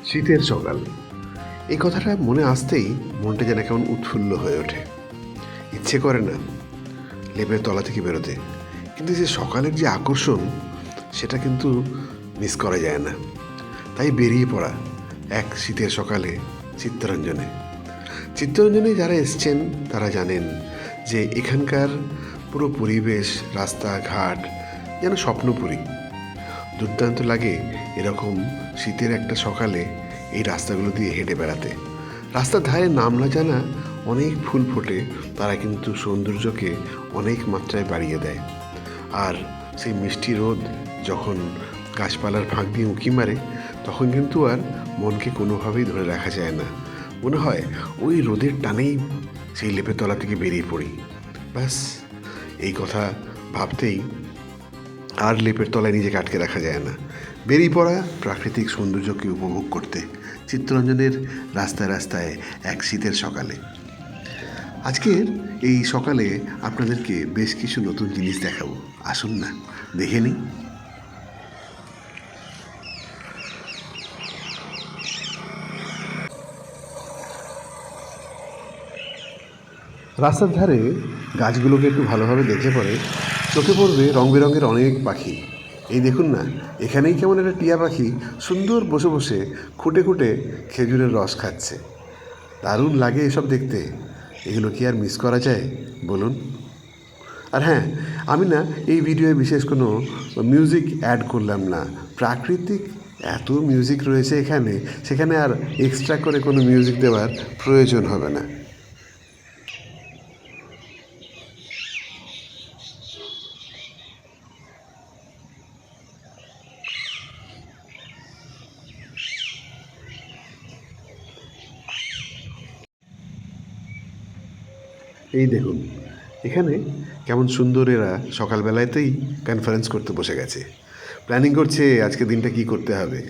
শীতের সকাল, এই কথাটা মনে আসতেই মনটা যেন কেমন উৎফুল্ল হয়ে ওঠে। ইচ্ছে করে না লেপের তলা থেকে বেরোতে, কিন্তু যে সকালের যে আকর্ষণ সেটা কিন্তু মিস করা যায় না। তাই বেরিয়ে পড়া এক শীতের সকালে চিত্তরঞ্জনে। চিত্তরঞ্জনে যারা এসছেন তারা জানেন যে এখানকার পুরো পরিবেশ, রাস্তাঘাট যেন স্বপ্নপুরী। দুর্দান্ত লাগে এরকম শীতের একটা সকালে এই রাস্তাগুলো দিয়ে হেঁটে বেড়াতে। রাস্তার ধারে নাম না জানা অনেক ফুল ফোটে, তারা কিন্তু সৌন্দর্যকে অনেক মাত্রায় বাড়িয়ে দেয়। আর সেই মিষ্টি রোদ যখন গাছপালার ফাঁক দিয়ে উঁকি মারে, তখন কিন্তু আর মনকে কোনোভাবেই ধরে রাখা যায় না। মনে হয় ওই রোদের টানেই সেই লেপের তলা থেকে বেরিয়ে পড়ি। ব্যাস, এই কথা ভাবতেই আর লেপের তলায় নিজেকে আটকে রাখা যায় না। বেরিয়ে পড়া প্রাকৃতিক সৌন্দর্যকে উপভোগ করতে চিত্তরঞ্জনের রাস্তায় রাস্তায় এক শীতের সকালে। আজকের এই সকালে আপনাদেরকে বেশ কিছু নতুন জিনিস দেখাবো। আসুন না, দেখে নিই। রাস্তার ধারে গাছগুলোকে একটু ভালোভাবে দেখে পরে চোখে পড়বে রং বেরঙের অনেক পাখি। এই দেখুন না, এখানেই কেমন একটা টিয়া পাখি সুন্দর বসে বসে খুঁটে খুঁটে খেজুরের রস খাচ্ছে। দারুণ লাগে এসব দেখতে। এগুলো কি আর মিস করা যায় বলুন? আর হ্যাঁ, আমি না এই ভিডিওয়ে বিশেষ কোনো মিউজিক অ্যাড করলাম না। প্রাকৃতিক এত মিউজিক রয়েছে এখানে, সেখানে আর এক্সট্রা করে কোনো মিউজিক দেওয়ার প্রয়োজন হবে না। এই দেখুন, এখানে কেমন সুন্দর এরা সকালবেলাতেই কনফারেন্স করতে বসে গেছে। প্ল্যানিং করছে আজকে দিনটা কি করতে হবে।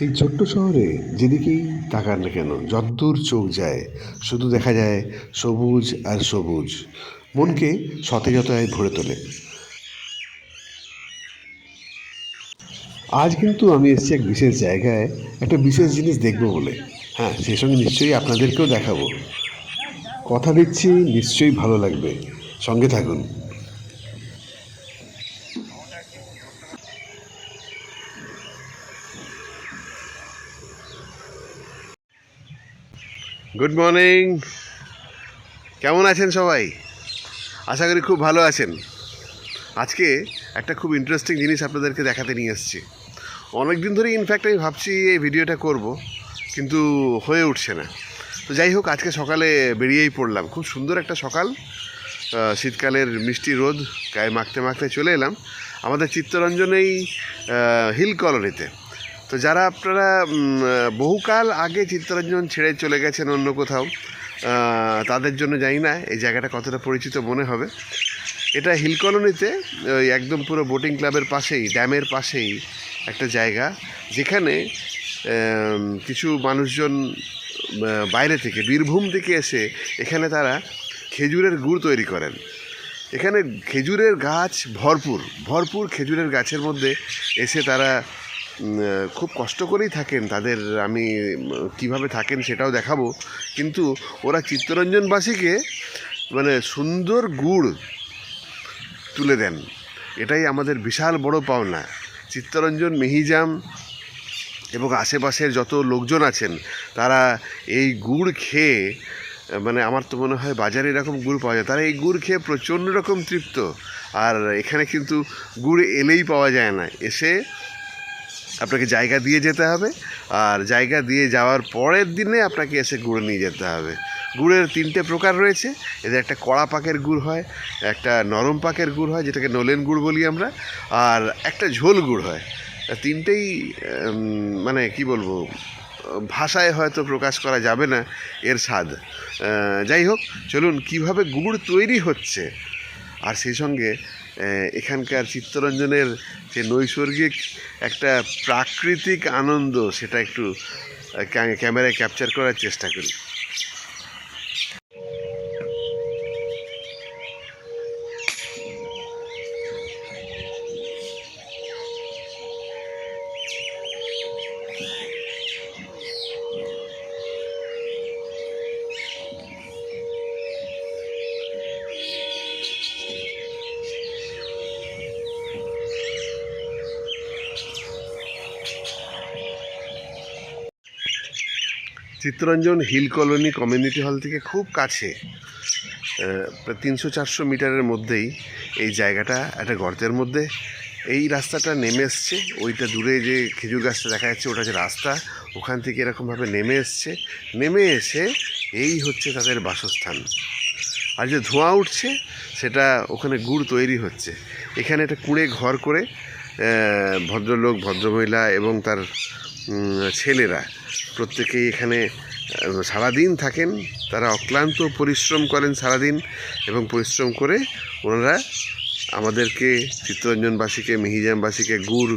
এই ছোট্ট শহরে যেদিকেই তাকান না কেন, যদ্দূর চোখ যায় শুধু দেখা যায় সবুজ আর সবুজ। মনকে সতেজতায় ভরে তোলে। আজ কিন্তু আমি এসেছি এক বিশেষ জায়গায়, একটা বিশেষ জিনিস দেখব বলে। হ্যাঁ, সেই সঙ্গে নিশ্চয়ই আপনাদেরকেও দেখাবো। কথা দিচ্ছি নিশ্চয়ই ভালো লাগবে, সঙ্গে থাকুন। গুড মর্নিং, কেমন আছেন সবাই? আশা করি খুব ভালো আছেন। আজকে একটা খুব ইন্টারেস্টিং জিনিস আপনাদেরকে দেখাতে নিয়ে এসেছি। অনেক দিন ধরেই ইনফ্যাক্ট আমি ভাবছি এই ভিডিওটা করব, কিন্তু হয়ে উঠছে না। তো যাই হোক, আজকে সকালে বেরিয়েই পড়লাম। খুব সুন্দর একটা সকাল, শীতকালের মিষ্টি রোদ গায়ে মাখতে মাখতে চলে এলাম আমাদের চিত্তরঞ্জনেই হিল কলোনিতে। তো যারা আপনারা বহুকাল আগে চিত্তরঞ্জন ছেড়ে চলে গেছেন অন্য কোথাও, তাদের জন্য জানি না এই জায়গাটা কতটা পরিচিত মনে হবে। এটা হিল কলোনিতে ওই একদম পুরো বোটিং ক্লাবের পাশেই, ড্যামের পাশেই একটা জায়গা, যেখানে কিছু মানুষজন বাইরে থেকে, বীরভূম থেকে এসে এখানে তারা খেজুরের গুড় তৈরি করেন। এখানে খেজুরের গাছ ভরপুর ভরপুর, খেজুরের গাছের মধ্যে এসে তারা খুব কষ্ট করেই থাকেন। তাদের আমি কিভাবে থাকেন সেটাও দেখাবো, কিন্তু ওরা চিত্তরঞ্জনবাসীকে মানে সুন্দর গুড় তুলে দেন। এটাই আমাদের বিশাল বড় পাওনা। চিত্তরঞ্জন, মেহিজাম এবং আশেপাশের যত লোকজন আছেন, তারা এই গুড় খেয়ে, মানে আমার তো মনে হয় বাজারে এরকম গুড় পাওয়া যায়, তারা এই গুড় খেয়ে প্রচণ্ড রকম তৃপ্ত। আর এখানে কিন্তু গুড় এলেই পাওয়া যায় না, এসে আপনাকে জায়গা দিয়ে যেতে হবে, আর জায়গা দিয়ে যাওয়ার পরের দিনে আপনাকে এসে গুড় নিয়ে যেতে হবে। গুড়ের 3টে প্রকার রয়েছে। এদের একটা কড়া পাকের গুড় হয়, একটা নরম পাকের গুড় হয় যেটাকে নলেন গুড় বলি আমরা, আর একটা ঝোল গুড় হয়। 3টেই মানে কি বলবো, ভাষায় হয়তো প্রকাশ করা যাবে না এর স্বাদ। যাই হোক, চলুন কিভাবে গুড় তৈরি হচ্ছে আর সেই সঙ্গে এখানকার চিত্তরঞ্জনের যে নৈসর্গিক একটা প্রাকৃতিক আনন্দ সেটা একটু ক্যামেরায় ক্যাপচার করার চেষ্টা করি। Chittaranjan hill colony community hall থেকে খুব কাছে, প্রায় 300-400 মিটারের মধ্যেই এই জায়গাটা একটা গর্তের মধ্যে। এই রাস্তাটা নেমে এসছে, ওইটা দূরে যে খেজুর গাছটা দেখা যাচ্ছে ওটা যে রাস্তা, ওখান থেকে এরকমভাবে নেমে এসছে, নেমে এসে এই হচ্ছে তাদের বাসস্থান। আর যে ধোঁয়া উঠছে সেটা ওখানে গুড় তৈরি হচ্ছে। এখানে একটা কুঁড়ে ঘর করে ভদ্রলোক, ভদ্রমহিলা এবং তার ছেলেরা প্রত্যেকেই এখানে সারাদিন থাকেন। তারা অক্লান্ত পরিশ্রম করেন সারাদিন, এবং পরিশ্রম করে ওনারা আমাদেরকে, চিত্তরঞ্জনবাসীকে, মিহিজামবাসীকে গুড়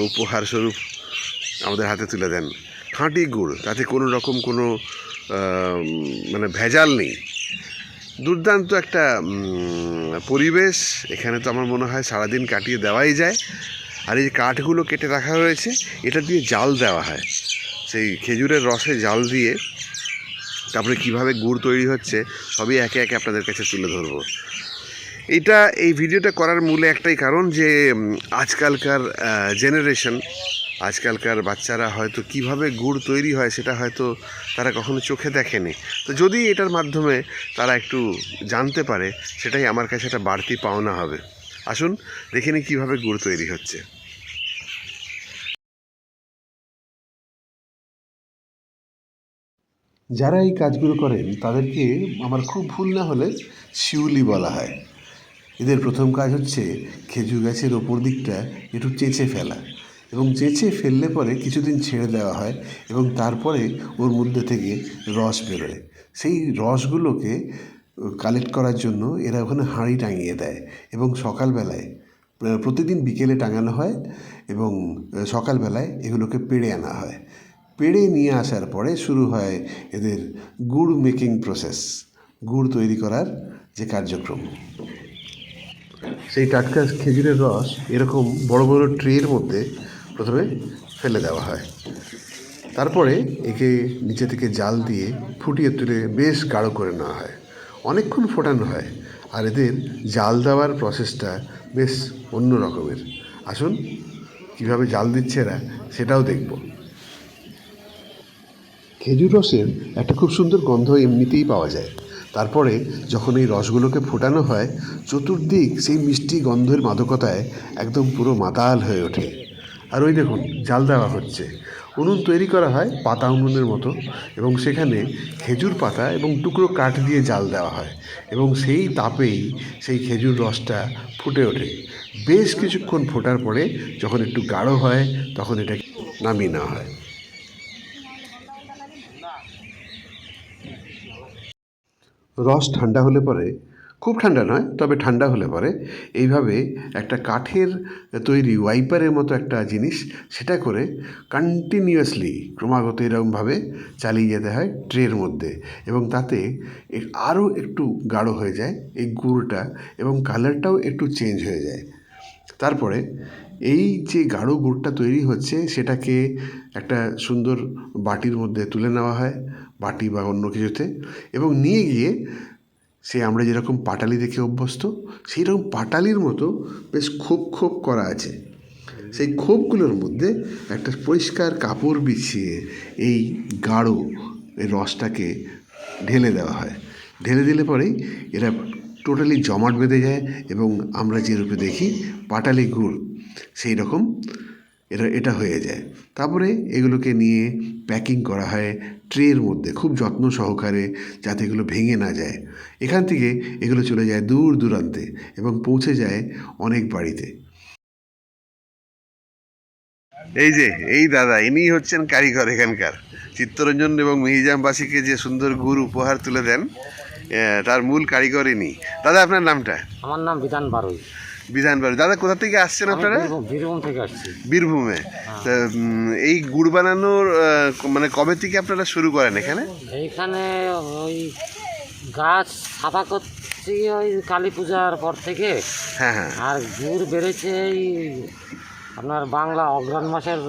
উপহার স্বরূপ আমাদের হাতে তুলে দেন। খাঁটি গুড়, তাতে কোনো রকম কোনো মানে ভেজাল নেই। দুর্দান্ত একটা পরিবেশ এখানে, তো আমার মনে হয় সারাদিন কাটিয়ে দেওয়াই যায়। আর এই যে কাঠগুলো কেটে রাখা হয়েছে, এটা দিয়ে জাল দেওয়া হয়, সেই খেজুরের রসে জাল দিয়ে তারপরে কিভাবে গুড় তৈরি হচ্ছে সবই একে একে আপনাদের কাছে তুলে ধরবো। এই ভিডিওটা করার মূলে একটাই কারণ, যে আজকালকার জেনারেশন, আজকালকার বাচ্চারা হয়তো কিভাবে গুড় তৈরি হয় সেটা হয়তো তারা কখনো চোখে দেখেনি। তো যদি এটার মাধ্যমে তারা একটু জানতে পারে, সেটাই আমার কাছে একটা বাড়তি পাওনা হবে। আসুন দেখে নিই কীভাবে গুড় তৈরি হচ্ছে। যারা এই কাজগুলো করেন তাদেরকে আমার খুব ভুল না হলে শিউলি বলা হয়। এদের প্রথম কাজ হচ্ছে খেজুর গাছের ওপর দিকটা একটু চেঁচে ফেলা, এবং চেঁচে ফেললে পরে কিছুদিন ছেড়ে দেওয়া হয়, এবং তারপরে ওর মধ্যে থেকে রস বেরোয়। সেই রসগুলোকে কালেক্ট করার জন্য এরা ওখানে হাঁড়ি টাঙিয়ে দেয়, এবং সকালবেলায়, প্রতিদিন বিকেলে টাঙানো হয়, এবং সকালবেলায় এগুলোকে পেড়ে আনা হয়। পেড়ে নিয়ে আসার পরে শুরু হয় এদের গুড় মেকিং প্রসেস, গুড় তৈরি করার যে কার্যক্রম। সেই টাটকা খেজুরের রস এরকম বড় বড় ট্রের মধ্যে প্রথমে ফেলে দেওয়া হয়, তারপরে একে নিচে থেকে জাল দিয়ে ফুটিয়ে তুলে বেশ গাঢ় করে নেওয়া হয়, অনেকক্ষণ ফোটানো হয়। আর এদের জাল দেওয়ার প্রসেসটা বেশ অন্য রকমের। আসুন কীভাবে জাল দিচ্ছে এরা সেটাও দেখব। খেজুর রসের একটা খুব সুন্দর গন্ধ এমনিতেই পাওয়া যায়। তারপরে যখন এই রসগুলোকে ফোটানো হয়, চতুর্দিক সেই মিষ্টি গন্ধের মাদকতায় একদম পুরো মাতাল হয়ে ওঠে। আর ওই দেখুন জাল দেওয়া হচ্ছে। উনুন তৈরি করা হয় পাতা উনুনের মতো, এবং সেখানে খেজুর পাতা এবং টুকরো কাঠ দিয়ে জাল দেওয়া হয়, এবং সেই তাপেই সেই খেজুর রসটা ফুটে ওঠে। বেশ কিছুক্ষণ ফোটার পরে যখন একটু গাঢ় হয়, তখন এটা নামিয়ে নেওয়া হয়। রস ঠান্ডা হলে পরে, খুব ঠান্ডা নয় তবে ঠান্ডা হলে পরে, এইভাবে একটা কাঠের তৈরি ওয়াইপারের মতো একটা জিনিস, সেটা করে কন্টিনিউয়াসলি ক্রমাগত এরকমভাবে চালিয়ে যেতে হয় ট্রের মধ্যে, এবং তাতে আরও একটু গাঢ় হয়ে যায় এই গুড়টা, এবং কালারটাও একটু চেঞ্জ হয়ে যায়। তারপরে এই যে গাঢ় গুড়টা তৈরি হচ্ছে সেটাকে একটা সুন্দর বাটির মধ্যে তুলে নেওয়া হয়, বাটি বা অন্য কিছুতে, এবং নিয়ে গিয়ে আমরা যেরকম পাটালি দেখে অভ্যস্ত, সেই রকম পাটালির মতো বেশ খোপ খোপ করা আছে। সেই খোপগুলোর মধ্যে একটা পরিষ্কার কাপড় বিছিয়ে এই গাঢ় এই রসটাকে ঢেলে দেওয়া হয়। ঢেলে দিলে পরেই এরা টোটালি জমাট বেঁধে যায়, এবং আমরা যে রূপে দেখি পাটালি গুড়, সেই রকম এটা হয়ে যায়। তারপরে এগুলোকে নিয়ে প্যাকিং করা হয় ট্রের মধ্যে খুব যত্ন সহকারে, যাতে এগুলো ভেঙে না যায়। এখান থেকে এগুলো চলে যায় দূর দূরান্তে, এবং পৌঁছে যায় অনেক বাড়িতে। এই দাদা, ইনি হচ্ছেন কারিগর এখানকার। চিত্তরঞ্জন এবং মিহিজামবাসীকে যে সুন্দর গুড় উপহার তুলে দেন, তার মূল কারিগর ইনি। দাদা আপনার নামটা? আমার নাম বিধান বারুই। বিধান বাবু। দাদা কোথা থেকে আসছেন আপনারা? বীরভূম থেকে আসছি। বীরভূমে। তা, এই গুড় বানানোর মানে কবে থেকে আপনারা শুরু করেন এখানে? এইখানে ওই গাছ সাফা করছি ওই কালী পূজার পর থেকে। হ্যাঁ হ্যাঁ। আর গুড় বেড়েছে এই আপনার বাংলা অগ্রহায়ণ মাসের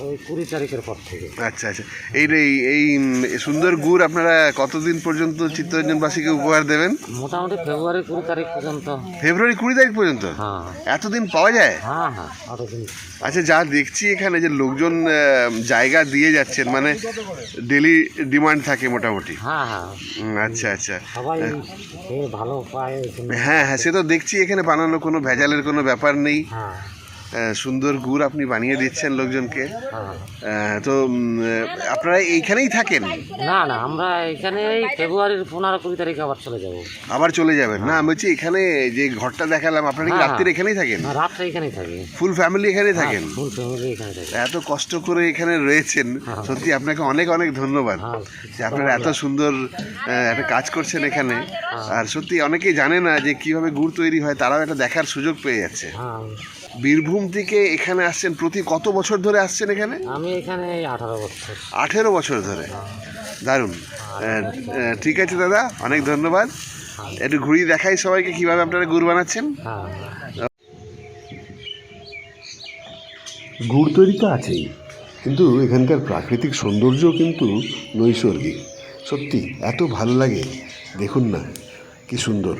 ওই 20 তারিখের পর থেকে। আচ্ছা আচ্ছা। এই এই সুন্দর গুড় আপনারা কতদিন পর্যন্ত চিত্তরঞ্জনবাসীকে উপহার দেবেন? মোটামুটি ফেব্রুয়ারি 20 তারিখ পর্যন্ত। ফেব্রুয়ারি 20 তারিখ পর্যন্ত? হ্যাঁ। এতদিন পাওয়া যায়? হ্যাঁ হ্যাঁ, অতদিন। আচ্ছা, যা দেখছি এখানে যে লোকজন জায়গা দিয়ে যাচ্ছেন, মানে ডেলি ডিমান্ড থাকে মোটামুটি। হ্যাঁ হ্যাঁ। আচ্ছা আচ্ছা। সবাই খেয়ে ভালো পায়। হ্যাঁ হ্যাঁ, সে তো দেখছি এখানে বানানো কোনো ভেজালের কোনো ব্যাপার নেই। হ্যাঁ। সুন্দর গুড় আপনি বানিয়ে দিচ্ছেন লোকজনকে। হ্যাঁ। তো আপনারা এইখানেই থাকেন? না না, আমরা এখানে এই ফেব্রুয়ারির 15-20 তারিখে আবার চলে যাব। আবার চলে যাবেন? না, আমি বলছি এখানে যে ঘরটা দেখালাম, আপনারা কি হ্যাঁ, রাত্রির এখানেই থাকেন? রাত্রে এখানেই থাকি। ফুল ফ্যামিলি এখানেই থাকেন? ফুল ফ্যামিলি এখানে থাকি। এত কষ্ট করে এখানে রয়েছেন, সত্যি আপনাকে অনেক অনেক ধন্যবাদ যে আপনারা এত সুন্দর একটা কাজ করছেন এখানে। আর সত্যি অনেকেই জানে না যে কিভাবে গুড় তৈরি হয়, তারাও একটা দেখার সুযোগ পেয়ে যাচ্ছে। বীরভূম থেকে এখানে আসছেন, প্রতি কত বছর ধরে আসছেন এখানে? আমি এখানে 18 বছর। 18 বছর ধরে? দারুণ। ঠিক আছে দাদা, অনেক ধন্যবাদ। একটু ঘুরিয়ে দেখাই সবাইকে কিভাবে আপনারা গুড় বানাচ্ছেন। গুড় তৈরি তো আছেই, কিন্তু এখানকার প্রাকৃতিক সৌন্দর্যও কিন্তু নৈসর্গিক। সত্যি এত ভালো লাগে, দেখুন না কি সুন্দর।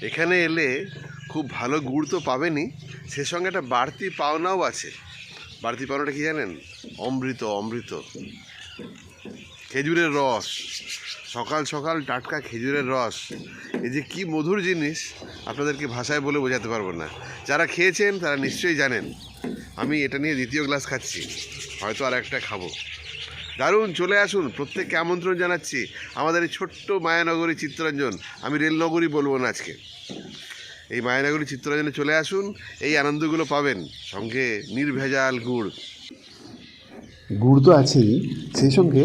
এখানে এলে খুব ভালো গুড় তো পাবেনই, সে সঙ্গে একটা বাড়তি পাওনাও আছে। বাড়তি পাওনাটা কি জানেন? অমৃত, অমৃত, খেজুরের রস, সকাল সকাল টাটকা খেজুরের রস। এই যে কি মধুর জিনিস, আপনাদেরকে ভাষায় বলে বোঝাতে পারবো না। যারা খেয়েছেন তারা নিশ্চয়ই জানেন। আমি এটা নিয়ে দ্বিতীয় গ্লাস খাচ্ছি, হয়তো আর একটা খাবো। দারুণ, চলে আসুন, প্রত্যেককে আমন্ত্রণ জানাচ্ছি আমাদের এই ছোট্ট মায়ানগরী চিত্তরঞ্জন। আমি রেলনগরী বলবো না আজকে, এই মায়ানগরী চিত্তরঞ্জনে চলে আসুন, এই আনন্দগুলো পাবেন। সঙ্গে নির্ভেজাল গুড়। গুড় তো আছেই, সেই সঙ্গে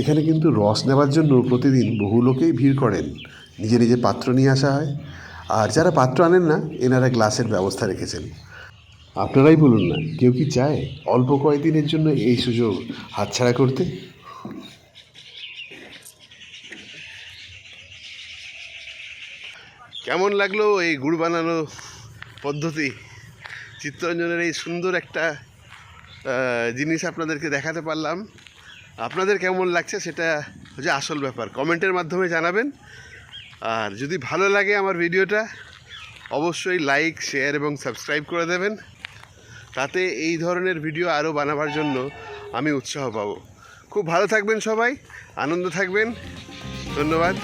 এখানে কিন্তু রস নেওয়ার জন্য প্রতিদিন বহু লোকেই ভিড় করেন। নিজে নিজে পাত্র নিয়ে আসা হয়, আর যারা পাত্র আনেন না, এনারা গ্লাসের ব্যবস্থা রেখেছেন। আপনারাই বলুন না, কেউ কি চায় অল্প কয়েকদিনের জন্য এই সুযোগ হাতছাড়া করতে? কেমন লাগলো এই গুড় বানানো পদ্ধতি? চিত্তরঞ্জনের এই সুন্দর একটা জিনিস আপনাদেরকে দেখাতে পারলাম। আপনাদের কেমন লাগছে সেটা হচ্ছে আসল ব্যাপার। কমেন্টের মাধ্যমে জানাবেন। আর যদি ভালো লাগে আমার ভিডিওটা, অবশ্যই লাইক, শেয়ার এবং সাবস্ক্রাইব করে দেবেন। তাতে এই ধরনের ভিডিও আরও বানাবার জন্য আমি উৎসাহ পাবো। খুব ভালো থাকবেন সবাই, আনন্দ থাকবেন। ধন্যবাদ।